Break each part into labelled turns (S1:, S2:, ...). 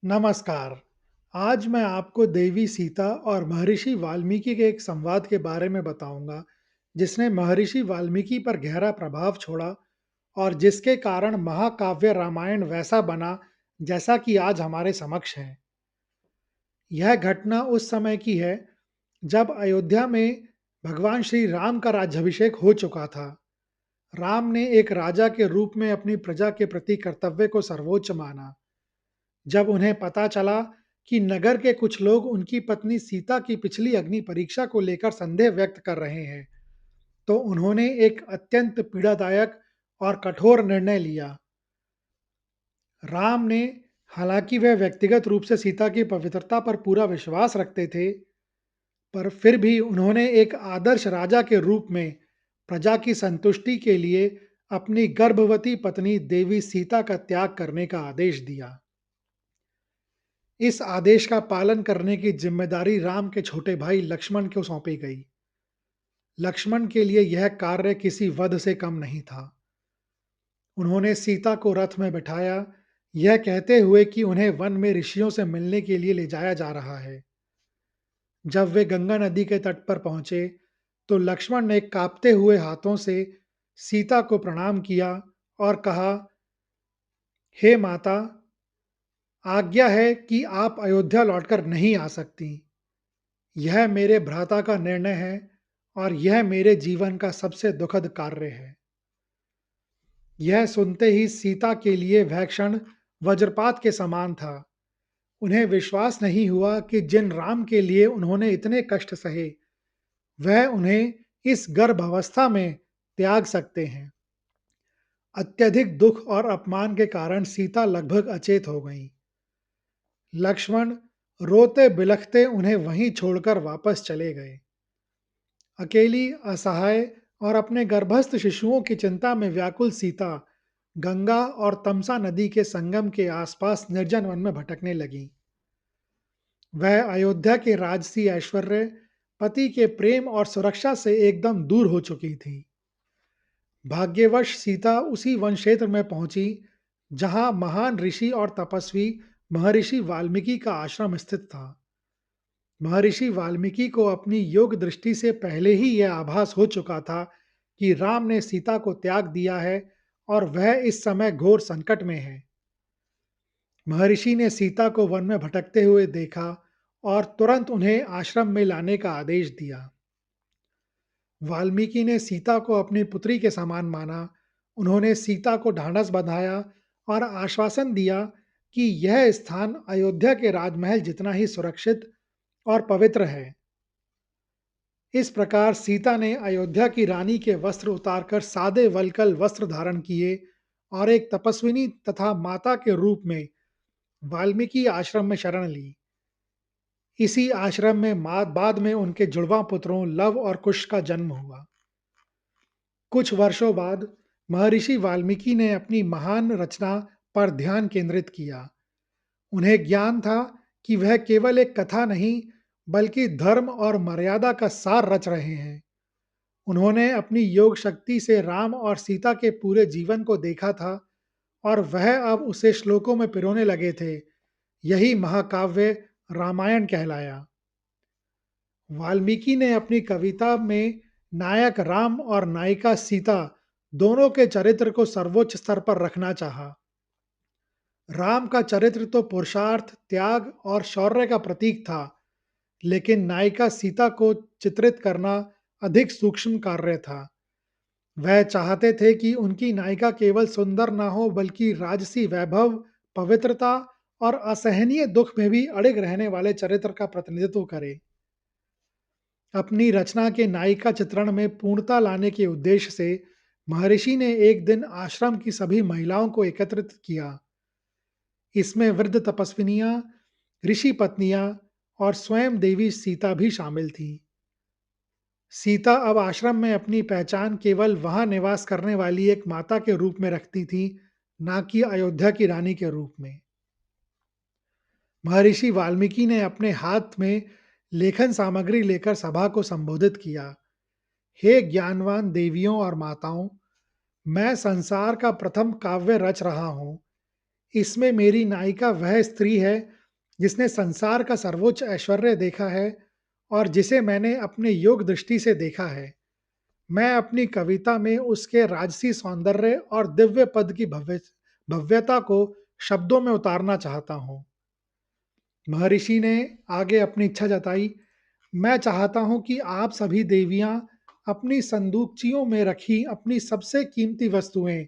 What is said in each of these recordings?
S1: नमस्कार। आज मैं आपको देवी सीता और महर्षि वाल्मीकि के एक संवाद के बारे में बताऊंगा, जिसने महर्षि वाल्मीकि पर गहरा प्रभाव छोड़ा और जिसके कारण महाकाव्य रामायण वैसा बना जैसा कि आज हमारे समक्ष है। यह घटना उस समय की है जब अयोध्या में भगवान श्री राम का राज्याभिषेक हो चुका था। राम ने एक राजा के रूप में अपनी प्रजा के प्रति कर्तव्य को सर्वोच्च माना। जब उन्हें पता चला कि नगर के कुछ लोग उनकी पत्नी सीता की पिछली अग्नि परीक्षा को लेकर संदेह व्यक्त कर रहे हैं, तो उन्होंने एक अत्यंत पीड़ादायक और कठोर निर्णय लिया। राम ने, हालांकि वह व्यक्तिगत रूप से सीता की पवित्रता पर पूरा विश्वास रखते थे, पर फिर भी उन्होंने एक आदर्श राजा के रूप में प्रजा की संतुष्टि के लिए अपनी गर्भवती पत्नी देवी सीता का त्याग करने का आदेश दिया। इस आदेश का पालन करने की जिम्मेदारी राम के छोटे भाई लक्ष्मण को सौंपी गई। लक्ष्मण के लिए यह कार्य किसी वध से कम नहीं था। उन्होंने सीता को रथ में बिठाया, यह कहते हुए कि उन्हें वन में ऋषियों से मिलने के लिए ले जाया जा रहा है। जब वे गंगा नदी के तट पर पहुंचे, तो लक्ष्मण ने कांपते हुए हाथों से सीता को प्रणाम किया और कहा, हे माता, आज्ञा है कि आप अयोध्या लौटकर नहीं आ सकती। यह मेरे भ्राता का निर्णय है और यह मेरे जीवन का सबसे दुखद कार्य है। यह सुनते ही सीता के लिए वह क्षण वज्रपात के समान था। उन्हें विश्वास नहीं हुआ कि जिन राम के लिए उन्होंने इतने कष्ट सहे, वह उन्हें इस गर्भावस्था में त्याग सकते हैं। अत्यधिक दुख और अपमान के कारण सीता लगभग अचेत हो गईं। लक्ष्मण रोते बिलखते उन्हें वहीं छोड़कर वापस चले गए। अकेली, असहाय और अपने गर्भस्थ शिशुओं की चिंता में व्याकुल सीता गंगा और तमसा नदी के संगम के आसपास निर्जन वन में भटकने लगी। वह अयोध्या के राजसी ऐश्वर्य, पति के प्रेम और सुरक्षा से एकदम दूर हो चुकी थी। भाग्यवश सीता उसी वन क्षेत्र में पहुंची जहां महान ऋषि और तपस्वी महर्षि वाल्मीकि का आश्रम स्थित था। महर्षि वाल्मीकि को अपनी योग दृष्टि से पहले ही यह आभास हो चुका था कि राम ने सीता को त्याग दिया है और वह इस समय घोर संकट में है। महर्षि ने सीता को वन में भटकते हुए देखा और तुरंत उन्हें आश्रम में लाने का आदेश दिया। वाल्मीकि ने सीता को अपनी पुत्री के समान माना। उन्होंने सीता को ढांढस बंधाया और आश्वासन दिया कि यह स्थान अयोध्या के राजमहल जितना ही सुरक्षित और पवित्र है। इस प्रकार सीता ने अयोध्या की रानी के वस्त्र उतारकर सादे वल्कल वस्त्र धारण किए और एक तपस्विनी तथा माता के रूप में वाल्मीकि आश्रम में शरण ली। इसी आश्रम में बाद में उनके जुड़वा पुत्रों लव और कुश का जन्म हुआ। कुछ वर्षों बाद महर्षि वाल्मीकि ने अपनी महान रचना पर ध्यान केंद्रित किया। उन्हें ज्ञान था कि वह केवल एक कथा नहीं, बल्कि धर्म और मर्यादा का सार रच रहे हैं। उन्होंने अपनी योग शक्ति से राम और सीता के पूरे जीवन को देखा था और वह अब उसे श्लोकों में पिरोने लगे थे। यही महाकाव्य रामायण कहलाया। वाल्मीकि ने अपनी कविता में नायक राम और नायिका सीता दोनों के चरित्र को सर्वोच्च स्तर पर रखना चाहा। राम का चरित्र तो पुरुषार्थ, त्याग और शौर्य का प्रतीक था, लेकिन नायिका सीता को चित्रित करना अधिक सूक्ष्म कार्य था। वह चाहते थे कि उनकी नायिका केवल सुंदर ना हो, बल्कि राजसी वैभव, पवित्रता और असहनीय दुख में भी अड़िग रहने वाले चरित्र का प्रतिनिधित्व करे। अपनी रचना के नायिका चित्रण में पूर्णता लाने के उद्देश्य से महर्षि ने एक दिन आश्रम की सभी महिलाओं को एकत्रित किया। इसमें वृद्ध तपस्विनियां, ऋषि पत्नियां और स्वयं देवी सीता भी शामिल थी। सीता अब आश्रम में अपनी पहचान केवल वहां निवास करने वाली एक माता के रूप में रखती थी, ना कि अयोध्या की रानी के रूप में। महर्षि वाल्मीकि ने अपने हाथ में लेखन सामग्री लेकर सभा को संबोधित किया। हे ज्ञानवान देवियों और माताओं, मैं संसार का प्रथम काव्य रच रहा हूँ। इसमें मेरी नायिका वह स्त्री है जिसने संसार का सर्वोच्च ऐश्वर्य देखा है और जिसे मैंने अपने योग दृष्टि से देखा है। मैं अपनी कविता में उसके राजसी सौंदर्य और दिव्य पद की भव्यता को शब्दों में उतारना चाहता हूँ। महर्षि ने आगे अपनी इच्छा जताई, मैं चाहता हूँ कि आप सभी देवियाँ अपनी संदूकचियों में रखी अपनी सबसे कीमती वस्तुएं,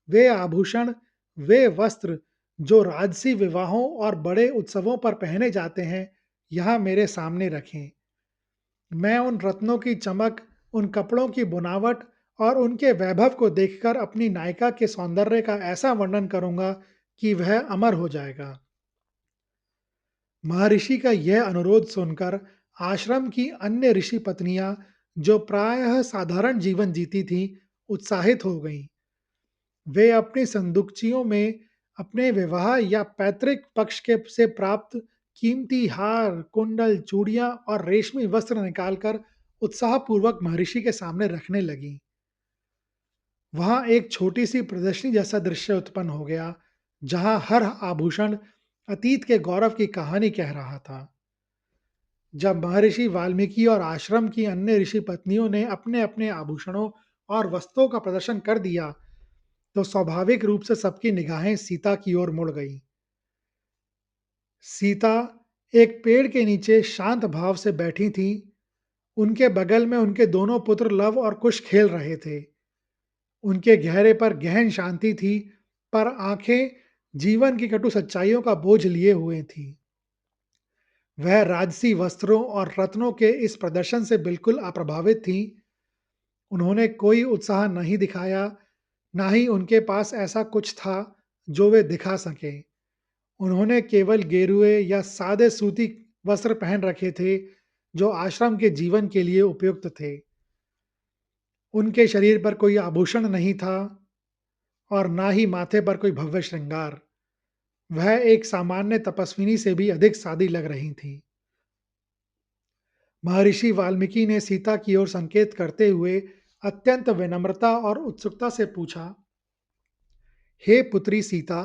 S1: वे आभूषण, वे वस्त्र जो राजसी विवाहों और बड़े उत्सवों पर पहने जाते हैं, यहाँ मेरे सामने रखें। मैं उन रत्नों की चमक, उन कपड़ों की बुनावट और उनके वैभव को देखकर अपनी नायिका के सौंदर्य का ऐसा वर्णन करूंगा कि वह अमर हो जाएगा। महर्षि का यह अनुरोध सुनकर आश्रम की अन्य ऋषि पत्नियां, जो प्रायः साधारण जीवन जीती थीं, उत्साहित हो गईं। वे अपनी संदूकचियों में अपने विवाह या पैतृक पक्ष के से प्राप्त कीमती हार, कुंडल, चूड़ियां और रेशमी वस्त्र निकालकर उत्साहपूर्वक महर्षि के सामने रखने लगीं। वहां एक छोटी सी प्रदर्शनी जैसा दृश्य उत्पन्न हो गया, जहां हर आभूषण अतीत के गौरव की कहानी कह रहा था। जब महर्षि वाल्मीकि और आश्रम की अन्य ऋषि पत्नियों ने अपने अपने आभूषणों और वस्त्रों का प्रदर्शन कर दिया, तो स्वाभाविक रूप से सबकी निगाहें सीता की ओर मुड़ गईं। सीता एक पेड़ के नीचे शांत भाव से बैठी थीं। उनके बगल में उनके दोनों पुत्र लव और कुश खेल रहे थे। उनके गहरे पर गहन शांति थी, पर आंखें जीवन की कटु सच्चाइयों का बोझ लिए हुए थीं। वह राजसी वस्त्रों और रत्नों के इस प्रदर्शन से बिल्कुल अप्रभावित थीं। उन्होंने कोई उत्साह नहीं दिखाया, ना ही उनके पास ऐसा कुछ था जो वे दिखा सकें। उन्होंने केवल गेरुए या सादे सूती वस्त्र पहन रखे थे, जो आश्रम के जीवन के लिए उपयुक्त थे। उनके शरीर पर कोई आभूषण नहीं था और ना ही माथे पर कोई भव्य श्रृंगार। वह एक सामान्य तपस्विनी से भी अधिक सादी लग रही थीं। महर्षि वाल्मीकि ने सीता की ओर संकेत करते हुए अत्यंत विनम्रता और उत्सुकता से पूछा, हे पुत्री सीता,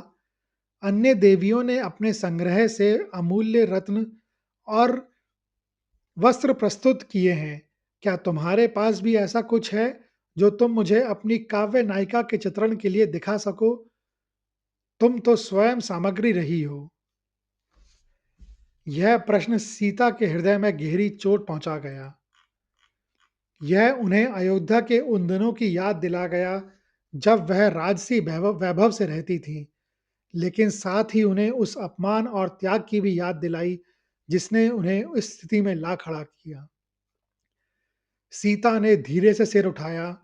S1: अन्य देवियों ने अपने संग्रह से अमूल्य रत्न और वस्त्र प्रस्तुत किए हैं। क्या तुम्हारे पास भी ऐसा कुछ है जो तुम मुझे अपनी काव्य नायिका के चित्रण के लिए दिखा सको? तुम तो स्वयं सामग्री रही हो। यह प्रश्न सीता के हृदय में गहरी चोट पहुंचा गया। यह उन्हें अयोध्या के उन दिनों की याद दिला गया जब वह राजसी वैभव वैभव से रहती थी, लेकिन साथ ही उन्हें उस अपमान और त्याग की भी याद दिलाई जिसने उन्हें इस स्थिति में ला खड़ा किया। सीता ने धीरे से सिर उठाया।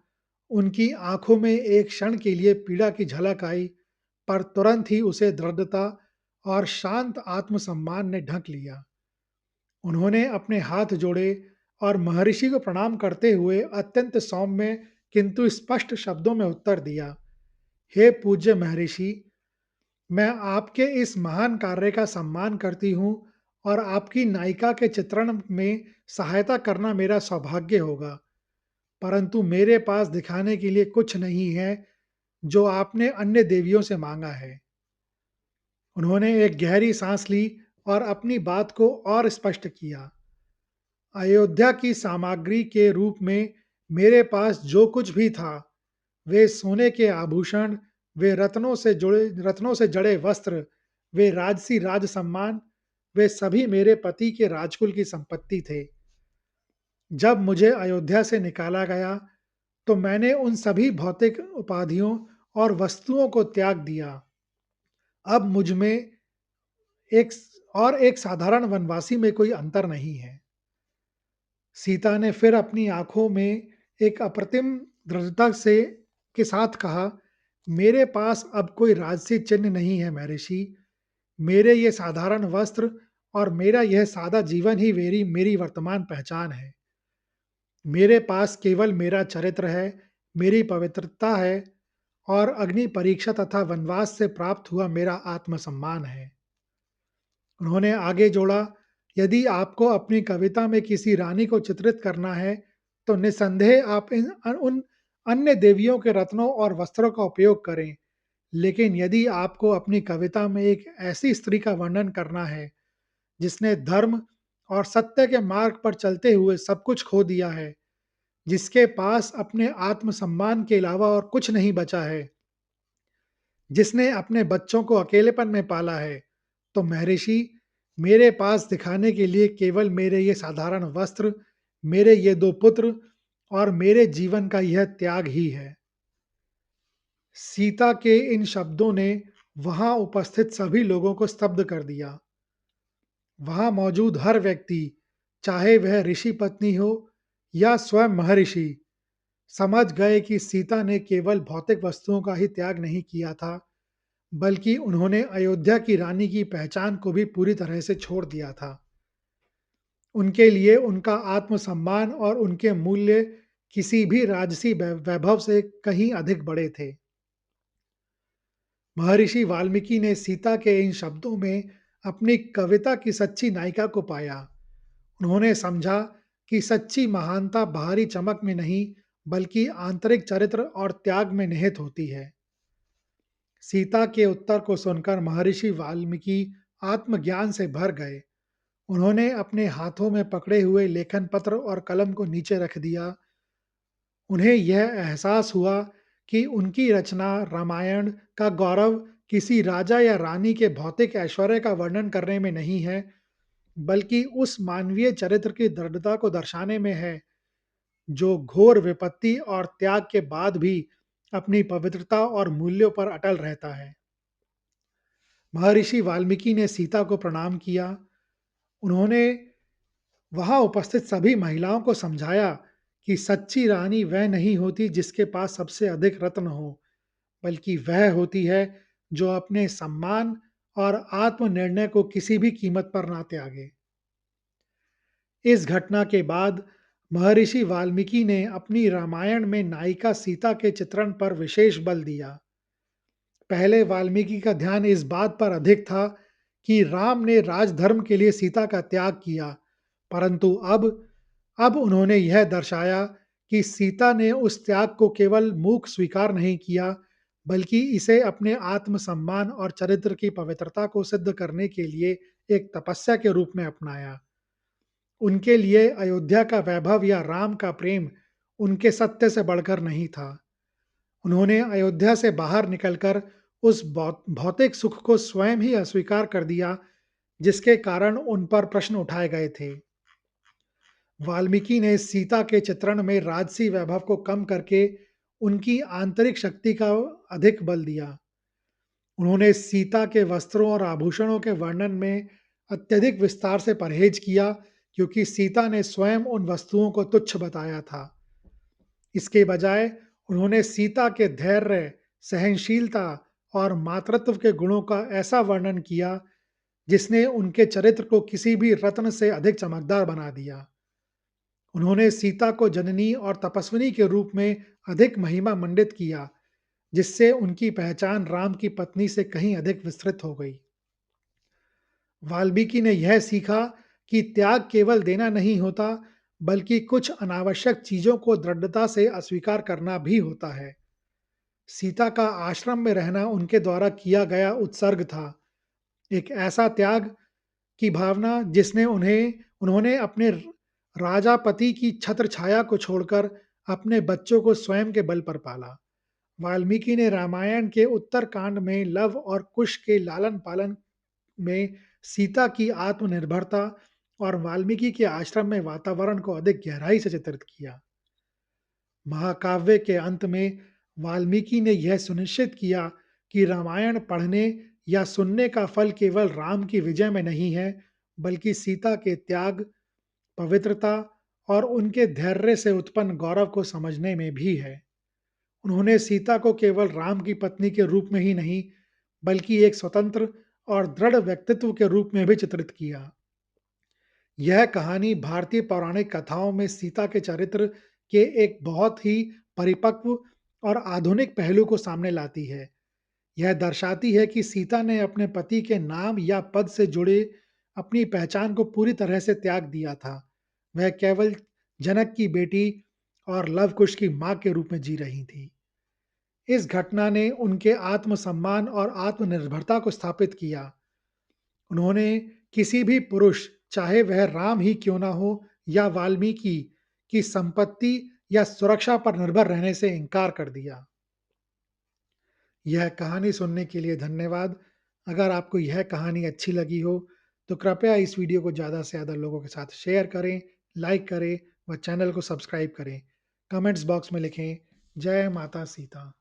S1: उनकी आंखों में एक क्षण के लिए पीड़ा की झलक आई, पर तुरंत ही उसे दृढ़ता और शांत आत्मसम्मान ने ढक लिया। उन्होंने अपने हाथ जोड़े और महर्षि को प्रणाम करते हुए अत्यंत सौम्य किंतु स्पष्ट शब्दों में उत्तर दिया, हे पूज्य महर्षि, मैं आपके इस महान कार्य का सम्मान करती हूँ और आपकी नायिका के चित्रण में सहायता करना मेरा सौभाग्य होगा। परंतु मेरे पास दिखाने के लिए कुछ नहीं है जो आपने अन्य देवियों से मांगा है। उन्होंने एक गहरी सांस ली और अपनी बात को और स्पष्ट किया। अयोध्या की सामग्री के रूप में मेरे पास जो कुछ भी था, वे सोने के आभूषण, वे रत्नों से जड़े वस्त्र, वे राजसी राज सम्मान, वे सभी मेरे पति के राजकुल की संपत्ति थे। जब मुझे अयोध्या से निकाला गया, तो मैंने उन सभी भौतिक उपाधियों और वस्तुओं को त्याग दिया। अब मुझ में एक एक साधारण वनवासी में कोई अंतर नहीं है। सीता ने फिर अपनी आंखों में एक अप्रतिम दृढ़ता से के साथ कहा, मेरे पास अब कोई राजसी चिन्ह नहीं है महर्षि। मेरे ये साधारण वस्त्र और मेरा यह सादा जीवन ही मेरी मेरी वर्तमान पहचान है। मेरे पास केवल मेरा चरित्र है, मेरी पवित्रता है और अग्नि परीक्षा तथा वनवास से प्राप्त हुआ मेरा आत्मसम्मान है। उन्होंने आगे जोड़ा, यदि आपको अपनी कविता में किसी रानी को चित्रित करना है, तो निसंदेह आप उन अन्य देवियों के रत्नों और वस्त्रों का उपयोग करें, लेकिन यदि आपको अपनी कविता में एक ऐसी स्त्री का वर्णन करना है जिसने धर्म और सत्य के मार्ग पर चलते हुए सब कुछ खो दिया है, जिसके पास अपने आत्मसम्मान के अलावा और कुछ नहीं बचा है, जिसने अपने बच्चों को अकेलेपन में पाला है, तो महर्षि, मेरे पास दिखाने के लिए केवल मेरे ये साधारण वस्त्र, मेरे ये 2 पुत्र और मेरे जीवन का यह त्याग ही है। सीता के इन शब्दों ने वहां उपस्थित सभी लोगों को स्तब्ध कर दिया। वहां मौजूद हर व्यक्ति, चाहे वह ऋषि पत्नी हो या स्वयं महर्षि, समझ गए कि सीता ने केवल भौतिक वस्तुओं का ही त्याग नहीं किया था, बल्कि उन्होंने अयोध्या की रानी की पहचान को भी पूरी तरह से छोड़ दिया था। उनके लिए उनका आत्मसम्मान और उनके मूल्य किसी भी राजसी वैभव से कहीं अधिक बड़े थे। महर्षि वाल्मीकि ने सीता के इन शब्दों में अपनी कविता की सच्ची नायिका को पाया। उन्होंने समझा कि सच्ची महानता बाहरी चमक में नहीं, बल्कि आंतरिक चरित्र और त्याग में निहित होती है। सीता के उत्तर को सुनकर महर्षि वाल्मीकि आत्मज्ञान से भर गए। उन्होंने अपने हाथों में पकड़े हुए लेखन पत्र और कलम को नीचे रख दिया। उन्हें यह एहसास हुआ कि उनकी रचना रामायण का गौरव किसी राजा या रानी के भौतिक ऐश्वर्य का वर्णन करने में नहीं है, बल्कि उस मानवीय चरित्र की दृढ़ता को दर्शाने में है, जो घोर विपत्ति और त्याग के बाद भी अपनी पवित्रता और मूल्यों पर अटल रहता है। महर्षि वाल्मीकि ने सीता को प्रणाम किया। उन्होंने वहां उपस्थित सभी महिलाओं को समझाया कि सच्ची रानी वह नहीं होती जिसके पास सबसे अधिक रत्न हो, बल्कि वह होती है जो अपने सम्मान और आत्मनिर्णय को किसी भी कीमत पर ना त्यागे। इस घटना के बाद महर्षि वाल्मीकि ने अपनी रामायण में नायिका सीता के चित्रण पर विशेष बल दिया। पहले वाल्मीकि का ध्यान इस बात पर अधिक था कि राम ने राजधर्म के लिए सीता का त्याग किया, परंतु अब उन्होंने यह दर्शाया कि सीता ने उस त्याग को केवल मूक स्वीकार नहीं किया, बल्कि इसे अपने आत्मसम्मान और चरित्र की पवित्रता को सिद्ध करने के लिए एक तपस्या के रूप में अपनाया। उनके लिए अयोध्या का वैभव या राम का प्रेम उनके सत्य से बढ़कर नहीं था। उन्होंने अयोध्या से बाहर निकलकर उस भौतिक सुख को स्वयं ही अस्वीकार कर दिया, जिसके कारण उन पर प्रश्न उठाए गए थे। वाल्मीकि ने सीता के चित्रण में राजसी वैभव को कम करके उनकी आंतरिक शक्ति का अधिक बल दिया। उन्होंने सीता के वस्त्रों और आभूषणों के वर्णन में अत्यधिक विस्तार से परहेज किया, क्योंकि सीता ने स्वयं उन वस्तुओं को तुच्छ बताया था। इसके बजाय उन्होंने सीता के धैर्य, सहनशीलता और मातृत्व के गुणों का ऐसा वर्णन किया जिसने उनके चरित्र को किसी भी रत्न से अधिक चमकदार बना दिया। उन्होंने सीता को जननी और तपस्विनी के रूप में अधिक महिमा मंडित किया, जिससे उनकी पहचान राम की पत्नी से कहीं अधिक विस्तृत हो गई। वाल्मीकि ने यह सीखा कि त्याग केवल देना नहीं होता, बल्कि कुछ अनावश्यक चीजों को दृढ़ता से अस्वीकार करना भी होता है। सीता का आश्रम में रहना उनके द्वारा किया गया उत्सर्ग था, एक ऐसा त्याग की भावना जिसने उन्होंने अपने राजा पति की छत्र छाया को छोड़कर अपने बच्चों को स्वयं के बल पर पाला। वाल्मीकि ने रामायण के उत्तरकांड में लव और कुश के लालन पालन में सीता की आत्मनिर्भरता और वाल्मीकि के आश्रम में वातावरण को अधिक गहराई से चित्रित किया। महाकाव्य के अंत में वाल्मीकि ने यह सुनिश्चित किया कि रामायण पढ़ने या सुनने का फल केवल राम की विजय में नहीं है, बल्कि सीता के त्याग, पवित्रता और उनके धैर्य से उत्पन्न गौरव को समझने में भी है। उन्होंने सीता को केवल राम की पत्नी के रूप में ही नहीं, बल्कि एक स्वतंत्र और दृढ़ व्यक्तित्व के रूप में भी चित्रित किया। यह कहानी भारतीय पौराणिक कथाओं में सीता के चरित्र के एक बहुत ही परिपक्व और आधुनिक पहलू को सामने लाती है। यह दर्शाती है कि सीता ने अपने पति के नाम या पद से जुड़े अपनी पहचान को पूरी तरह से त्याग दिया था। वह केवल जनक की बेटी और लव कुश की मां के रूप में जी रही थी। इस घटना ने उनके आत्मसम्मान और आत्मनिर्भरता को स्थापित किया। उन्होंने किसी भी पुरुष, चाहे वह राम ही क्यों ना हो या वाल्मीकि, की संपत्ति या सुरक्षा पर निर्भर रहने से इनकार कर दिया। यह कहानी सुनने के लिए धन्यवाद। अगर आपको यह कहानी अच्छी लगी हो, तो कृपया इस वीडियो को ज़्यादा से ज़्यादा लोगों के साथ शेयर करें, लाइक करें व चैनल को सब्सक्राइब करें। कमेंट्स बॉक्स में लिखें, जय माता सीता।